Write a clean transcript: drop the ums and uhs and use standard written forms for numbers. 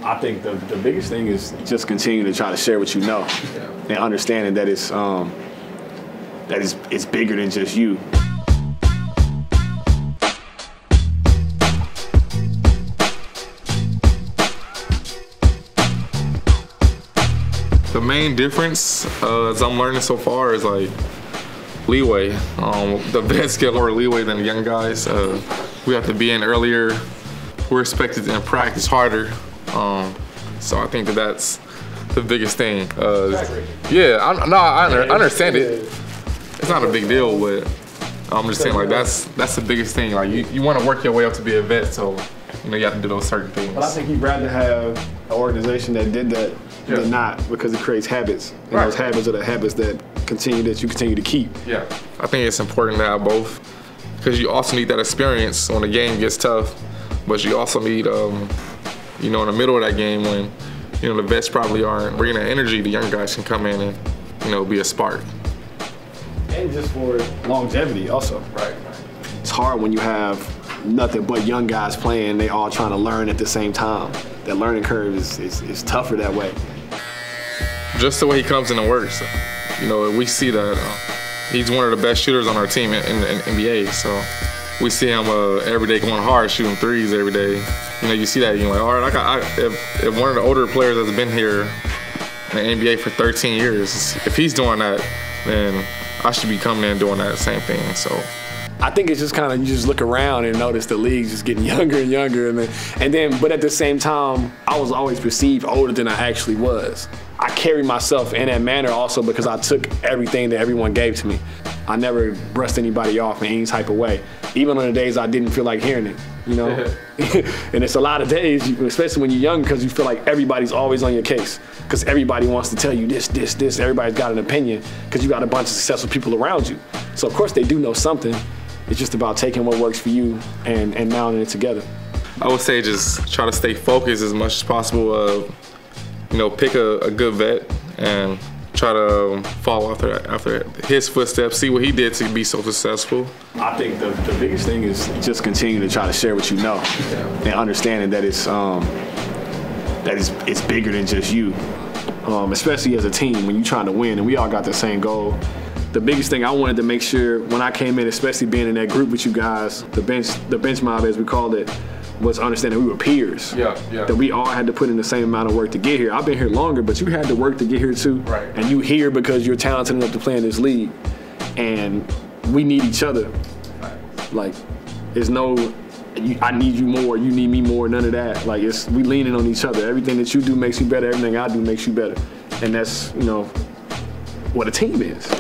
I think the biggest thing is just continue to try to share what you know, and understanding that it's bigger than just you. The main difference, as I'm learning so far, is like leeway. The vets get more leeway than the young guys. We have to be in earlier. We're expected to practice harder. So I think that's the biggest thing. Yeah, I understand it. It's not a big deal, but I'm just saying, like, that's the biggest thing. Like, you want to work your way up to be a vet, so you have to do those certain things. But I think you'd rather have an organization that did that than not, because it creates habits, and those habits are the habits that you continue to keep. Yeah, I think it's important to have both, because you also need that experience when the game gets tough, but you also need, in the middle of that game when, the vets probably aren't bringing that energy, the young guys can come in and, be a spark. And just for longevity also. Right. It's hard when you have nothing but young guys playing, they all trying to learn at the same time. That learning curve is tougher that way. Just the way he comes in and works. We see that he's one of the best shooters on our team in the NBA, so we see him every day going hard, shooting threes every day. You see that, and you're like, all right, if one of the older players that's been here in the NBA for 13 years, if he's doing that, then I should be coming in and doing that same thing. So I think it's just kind of, you just look around and notice the league's just getting younger and younger, but at the same time, I was always perceived older than I actually was. I carried myself in that manner also because I took everything that everyone gave to me. I never brushed anybody off in any type of way, even on the days I didn't feel like hearing it, And it's a lot of days, especially when you're young, because you feel like everybody's always on your case, because everybody wants to tell you this. Everybody's got an opinion because you got a bunch of successful people around you. So of course they do know something. It's just about taking what works for you and mounting it together. I would say just try to stay focused as much as possible. Pick a good vet and try to follow after his footsteps, see what he did to be so successful. I think the biggest thing is just continue to try to share what you know, and understanding that it's bigger than just you. Especially as a team, when you're trying to win, and we all got the same goal. The biggest thing I wanted to make sure when I came in, especially being in that group with you guys, the bench mob as we called it, was understanding we were peers. That we all had to put in the same amount of work to get here. I've been here longer, but you had to work to get here too. Right. And you here because you're talented enough to play in this league. And we need each other. Like, there's no, I need you more, you need me more, none of that. Like, we leaning on each other. Everything that you do makes you better, everything I do makes you better. And that's, what a team is.